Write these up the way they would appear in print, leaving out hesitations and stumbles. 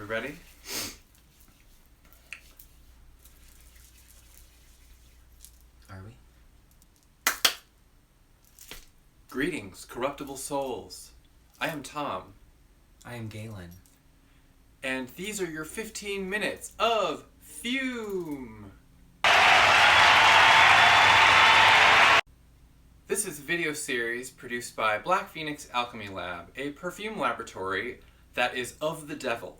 ready? Are we? Greetings, corruptible souls. I am Tom. I am Galen. And these are your 15 minutes of FUME. This is a video series produced by Black Phoenix Alchemy Lab, a perfume laboratory that is of the devil.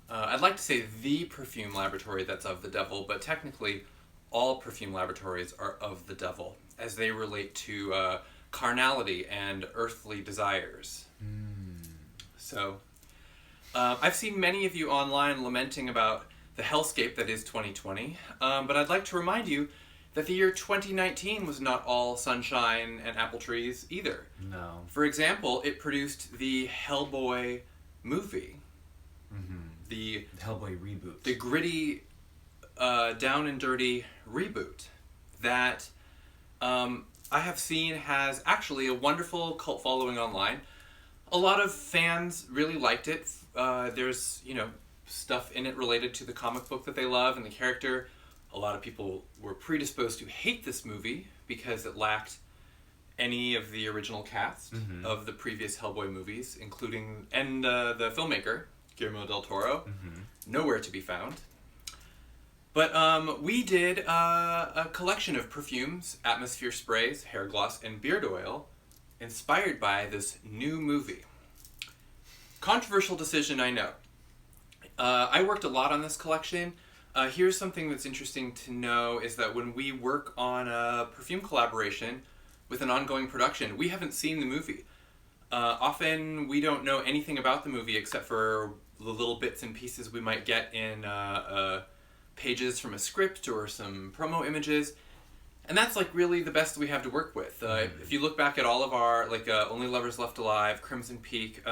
I'd like to say the perfume laboratory that's of the devil, but technically all perfume laboratories are of the devil, as they relate to carnality and earthly desires. So, I've seen many of you online lamenting about the hellscape that is 2020, but I'd like to remind you that the year 2019 was not all sunshine and apple trees either. No. For example, it produced the Hellboy movie. The Hellboy reboot. The gritty, down and dirty reboot that I have seen has actually a wonderful cult following online. A lot of fans really liked it. There's, stuff in it related to the comic book that they love and the character. A lot of people were predisposed to hate this movie because it lacked any of the original cast of the previous Hellboy movies, including, and the filmmaker, Guillermo del Toro, nowhere to be found. But we did a collection of perfumes, atmosphere sprays, hair gloss, and beard oil inspired by this new movie. Controversial decision, I know. I worked a lot on this collection. Here's something that's interesting to know is that when we work on a perfume collaboration with an ongoing production, we haven't seen the movie. Often we don't know anything about the movie except for the little bits and pieces we might get in pages from a script or some promo images. And that's like really the best we have to work with. If you look back at all of our, Only Lovers Left Alive, Crimson Peak,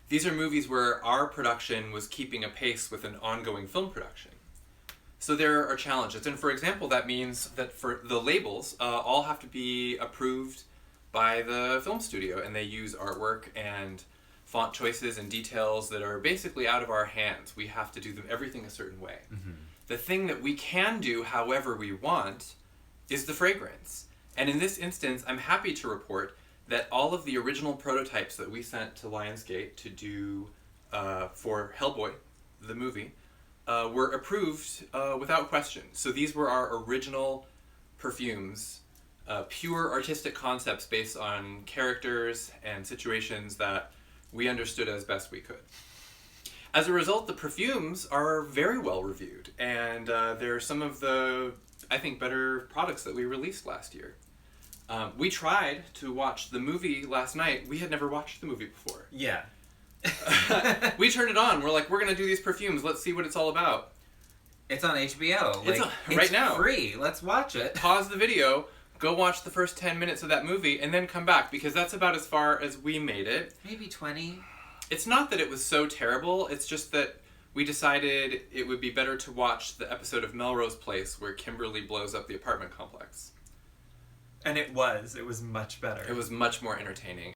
these are movies where our production was keeping a pace with an ongoing film production. So there are challenges. And for example, that means that for the labels, all have to be approved by the film studio, and they use artwork and font choices and details that are basically out of our hands. We have to do everything a certain way. The thing that we can do however we want is the fragrance. And in this instance, I'm happy to report that all of the original prototypes that we sent to Lionsgate to do for Hellboy, the movie, were approved without question. So these were our original perfumes, pure artistic concepts based on characters and situations that we understood as best we could. As a result, the perfumes are very well reviewed, and they're some of the, I think, better products that we released last year. We tried to watch the movie last night. We had never watched the movie before. Yeah. We turned it on. We're like, we're going to do these perfumes. Let's see what it's all about. It's on HBO. Right now. It's free. Let's watch it. Pause the video, go watch the first 10 minutes of that movie, and then come back, because that's about as far as we made it. Maybe 20. It's not that it was so terrible. It's just that we decided it would be better to watch the episode of Melrose Place where Kimberly blows up the apartment complex. And it was. It was much better. It was much more entertaining.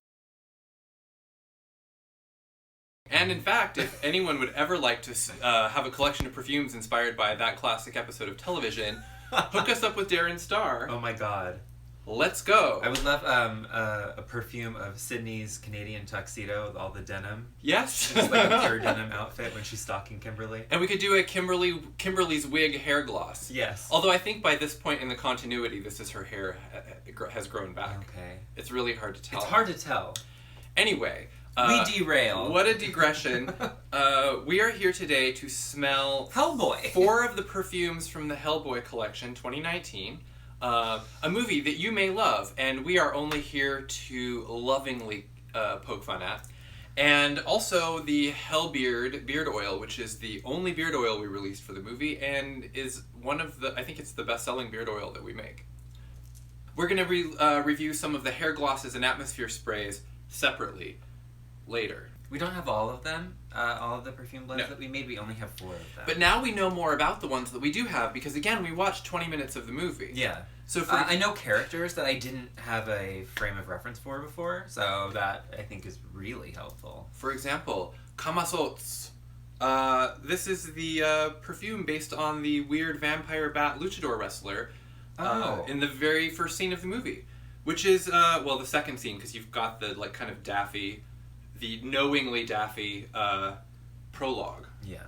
And in fact, if anyone would ever like to have a collection of perfumes inspired by that classic episode of television, hook us up with Darren Star. Oh my god. Let's go. I would love a perfume of Sydney's Canadian tuxedo with all the denim. Yes. Just like a pure denim outfit when she's stalking Kimberly. And we could do a Kimberly's wig hair gloss. Yes. Although I think by this point in the continuity, this is her hair has grown back. Okay. It's really hard to tell. It's hard to tell. Anyway. We derail. What a digression. We are here today to smell Hellboy. 4 of the perfumes from the Hellboy collection 2019. A movie that you may love, and we are only here to lovingly poke fun at. And also the HELLBEARD Beard Oil, which is the only beard oil we released for the movie, and is one of the, I think it's the best-selling beard oil that we make. We're going to review some of the hair glosses and atmosphere sprays separately later. We don't have all of them, all of the perfume blends that we made. We only have 4 of them. But now we know more about the ones that we do have, because again, we watched 20 minutes of the movie. Yeah. So for I know characters that I didn't have a frame of reference for before, so that I think is really helpful. For example, CAMAZOTZ. This is the perfume based on the weird vampire bat luchador wrestler in the very first scene of the movie. Which is, well, the second scene, because you've got the, like, kind of daffy, the knowingly daffy prologue. Yeah.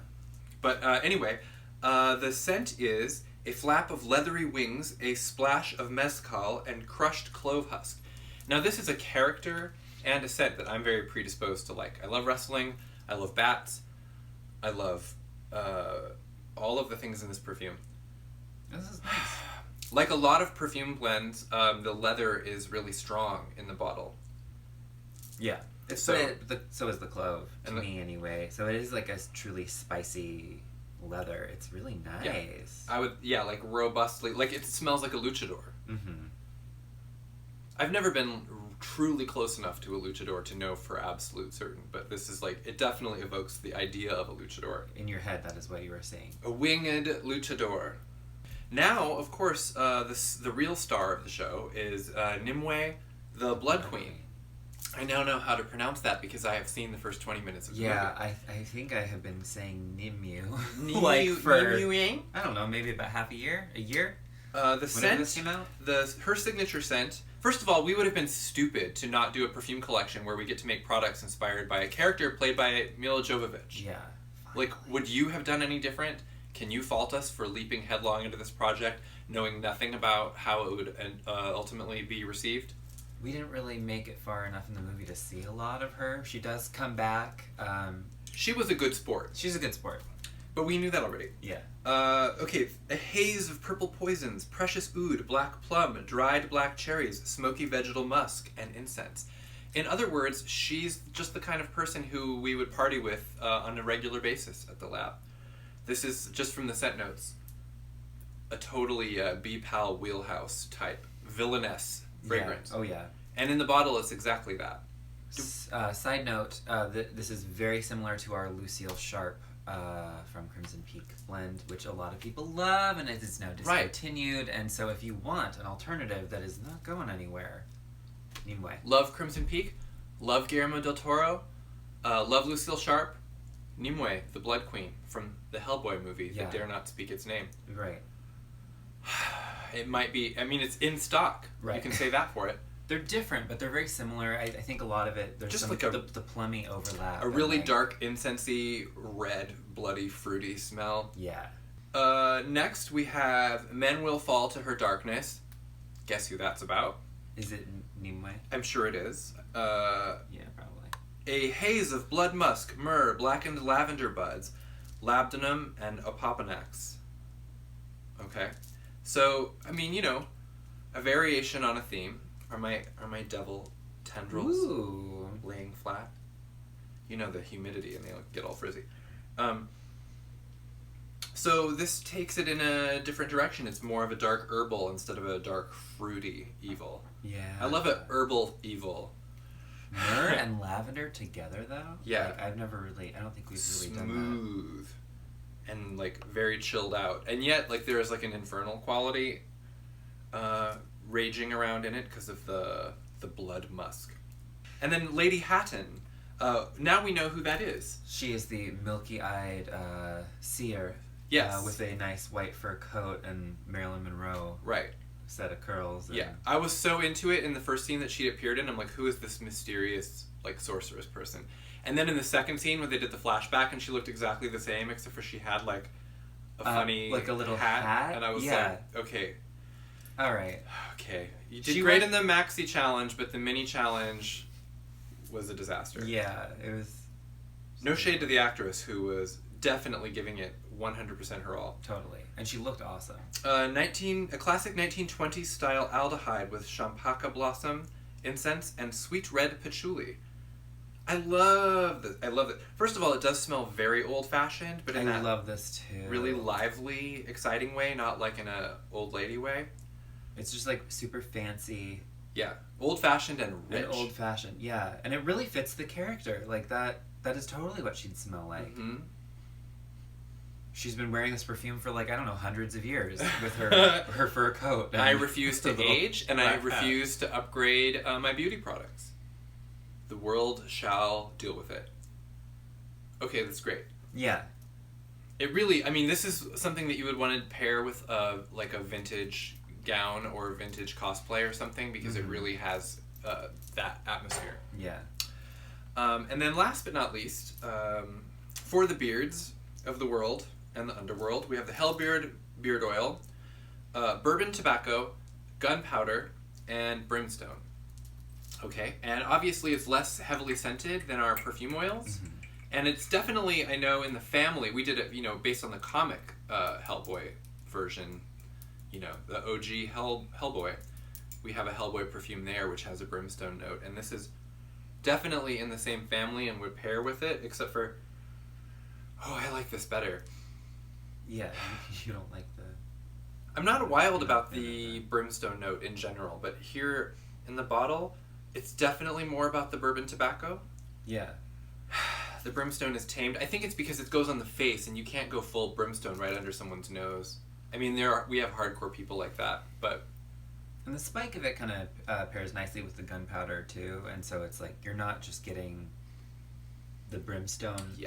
But anyway, the scent is a flap of leathery wings, a splash of mezcal, and crushed clove husk. Now, this is a character and a scent that I'm very predisposed to like. I love wrestling. I love bats. I love all of the things in this perfume. This is nice. Like a lot of perfume blends, the leather is really strong in the bottle. Yeah. So is the clove, to me anyway. So it is like a truly spicy leather. It's really nice. Yeah. Like robustly, like it smells like a luchador. Mm-hmm. I've never been truly close enough to a luchador to know for absolute certain, but this is like, it definitely evokes the idea of a luchador. In your head, that is what you were saying. A winged luchador. Now, of course, the real star of the show is NIMUE, the Blood Queen. I now know how to pronounce that because I have seen the first 20 minutes of the movie. Yeah, I think I have been saying NIMUE. Like for, NIMUE? I don't know, maybe about half a year? A year? The scent, this came out? Her signature scent. First of all, we would have been stupid to not do a perfume collection where we get to make products inspired by a character played by Mila Jovovich. Yeah. Like, would you have done any different? Can you fault us for leaping headlong into this project, knowing nothing about how it would ultimately be received? We didn't really make it far enough in the movie to see a lot of her. She does come back. She was a good sport. She's a good sport. But we knew that already. Yeah. Okay, a haze of purple poisons, precious oud, black plum, dried black cherries, smoky vegetal musk, and incense. In other words, she's just the kind of person who we would party with on a regular basis at the lab. This is, just from the scent notes, a totally B-Pal wheelhouse type villainess fragrance. Yeah. Oh, yeah. And in the bottle, it's exactly that. Side note, this is very similar to our Lucille Sharp from Crimson Peak blend, which a lot of people love, and it is now discontinued. Right. And so if you want an alternative that is not going anywhere, NIMUE. Love Crimson Peak, love Guillermo del Toro, love Lucille Sharp, NIMUE, the Blood Queen from the Hellboy movie that dare not speak its name. Right. It might be, I mean, it's in stock. Right. You can say that for it. They're different, but they're very similar. I think a lot of it, there's just some, like the plummy overlap. A really dark, incensey, red, bloody, fruity smell. Yeah. Next, we have Men Will Fall to Her Darkness. Guess who that's about? Is it NIMUE? I'm sure it is. Yeah, probably. A haze of blood musk, myrrh, blackened lavender buds, labdanum, and opoponax. Okay. So, I mean, you know, a variation on a theme. Are my devil tendrils laying flat? You know, the humidity, and they get all frizzy. So this takes it in a different direction. It's more of a dark herbal instead of a dark fruity evil. Yeah. I love a herbal evil. Myrrh and lavender together, though? Yeah. Like, I don't think we've really done that. Smooth. And, like, very chilled out. And yet, like, there is, like, an infernal quality raging around in it because of the blood musk. And then Lady Hatton. Now we know who that is. She is the milky-eyed seer. Yes. With a nice white fur coat and Marilyn Monroe. Right. Set of curls. Yeah. I was so into it in the first scene that she appeared in. I'm like, who is this mysterious, like, sorceress person? And then in the second scene when they did the flashback and she looked exactly the same except for she had, like, a funny like a little hat. And I was like, okay. All right. Okay. You did great in the maxi challenge, but the mini challenge was a disaster. Yeah, it was... No shade to the actress, who was definitely giving it 100% her all. Totally. And she looked awesome. A classic 1920s style aldehyde with champaca blossom, incense, and sweet red patchouli. I love this. I love it. First of all, it does smell very old-fashioned, but in I love this too. Really lively, exciting way, not like in a old lady way. It's just like super fancy. Yeah, old-fashioned and rich. And old-fashioned, yeah, and it really fits the character. Like that is totally what she'd smell like. Mm-hmm. She's been wearing this perfume for, like, I don't know, hundreds of years with her fur coat. And I refuse to age, and I refuse to upgrade my beauty products. The world shall deal with it. Okay, that's great. Yeah. It really, I mean, this is something that you would want to pair with like a vintage gown or vintage cosplay or something, because it really has that atmosphere. Yeah. And then last but not least, for the beards of the world and the underworld, we have the HELLBEARD Beard Oil, bourbon tobacco, gunpowder, and brimstone. Okay, and obviously it's less heavily scented than our perfume oils. And it's definitely, I know in the family, we did it, you know, based on the comic Hellboy version, you know, the OG Hellboy. We have a Hellboy perfume there, which has a brimstone note. And this is definitely in the same family and would pair with it, except for, oh, I like this better. Yeah, you don't like the... I'm not wild about the brimstone note in general, but here in the bottle, it's definitely more about the bourbon tobacco. Yeah. The brimstone is tamed. I think it's because it goes on the face, and you can't go full brimstone right under someone's nose. I mean, we have hardcore people like that, but... And the spike of it kind of pairs nicely with the gunpowder, too, and so it's like, you're not just getting the brimstone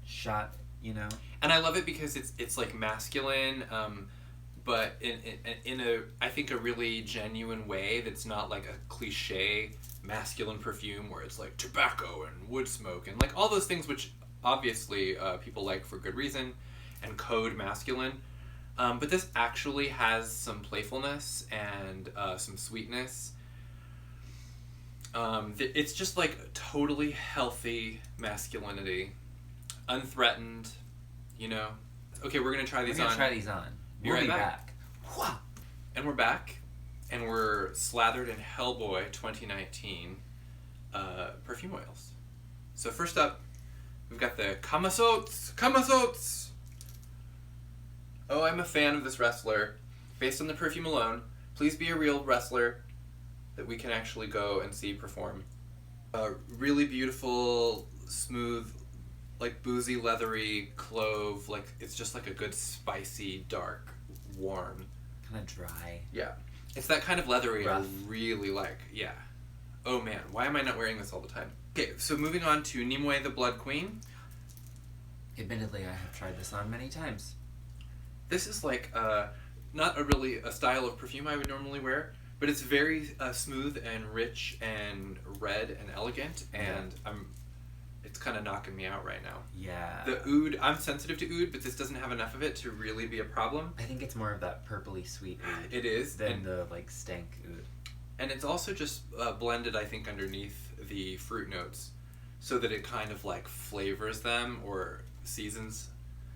shot, you know? And I love it because it's like masculine, but in a, I think, a really genuine way that's not like a cliche masculine perfume where it's like tobacco and wood smoke and like all those things which obviously people like for good reason and code masculine. But this actually has some playfulness and some sweetness. It's just like totally healthy masculinity, unthreatened, you know. Okay, we're gonna try these on. We'll be back. And we're back, and we're slathered in Hellboy 2019 perfume oils. So first up, we've got the CAMAZOTZ. Oh, I'm a fan of this wrestler. Based on the perfume alone, please be a real wrestler that we can actually go and see perform. Really beautiful, smooth, like boozy, leathery clove. Like it's just like a good spicy, dark, warm. Kind of dry. Yeah. It's that kind of leathery Rough. I really like. Yeah. Oh man, why am I not wearing this all the time? Okay, so moving on to NIMUE the Blood Queen. Admittedly, I have tried this on many times. This is like not a style of perfume I would normally wear, but it's very smooth and rich and red and elegant, and it's kind of knocking me out right now. Yeah. The oud, I'm sensitive to oud, but this doesn't have enough of it to really be a problem. I think it's more of that purpley sweet oud. It is. Than the like stank oud. And it's also just blended, I think, underneath the fruit notes, so that it kind of like flavors them or seasons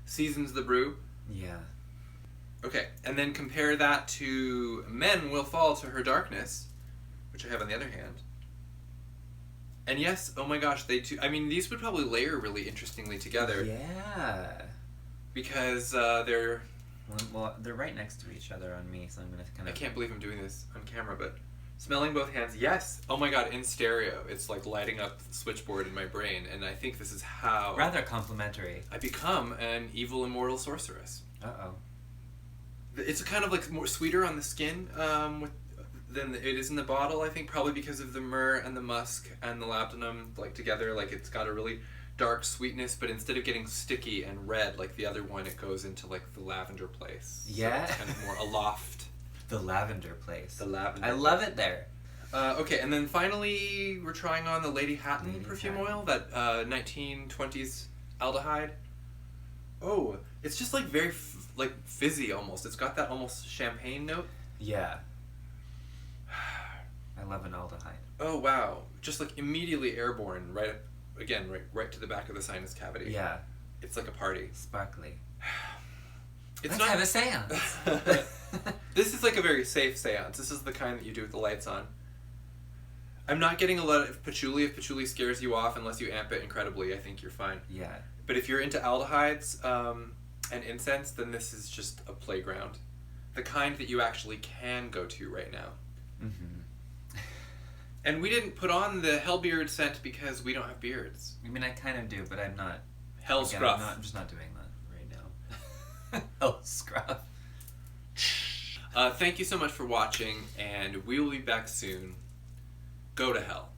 the brew. Yeah. Okay, and then compare that to Men Will Fall to Her Darkness, which I have on the other hand. And yes, oh my gosh, they too. I mean, these would probably layer really interestingly together. Yeah. Because they're... Well, they're right next to each other on me, so I'm going to kind of... I can't believe I'm doing this on camera, but... Smelling both hands, yes! Oh my god, in stereo. It's like lighting up the switchboard in my brain, and I think this is how... Rather complimentary. I become an evil immortal sorceress. Uh-oh. It's kind of like more sweeter on the skin than it is in the bottle, I think, probably because of the myrrh and the musk and the labdanum like together. Like it's got a really dark sweetness, but instead of getting sticky and red like the other one, it goes into like the lavender place. Yeah. So it's kind of more aloft. The lavender place. The lavender. I love it there. Okay, and then finally we're trying on the Lady Hatton perfume oil, that 1920s aldehyde. Oh, it's just like very like fizzy almost. It's got that almost champagne note. Yeah. I love an aldehyde. Oh wow! Just like immediately airborne, right to the back of the sinus cavity. Yeah. It's like a party. Sparkly. It's Let's have a seance. This is like a very safe seance. This is the kind that you do with the lights on. I'm not getting a lot of patchouli. If patchouli scares you off, unless you amp it incredibly, I think you're fine. Yeah. But if you're into aldehydes and incense, then this is just a playground. The kind that you actually can go to right now. Mm-hmm. And we didn't put on the HELLBEARD scent because we don't have beards. I mean, I kind of do, but I'm not. Hellscruff. I'm just not doing that right now. Hellscruff. Thank you so much for watching, and we will be back soon. Go to hell.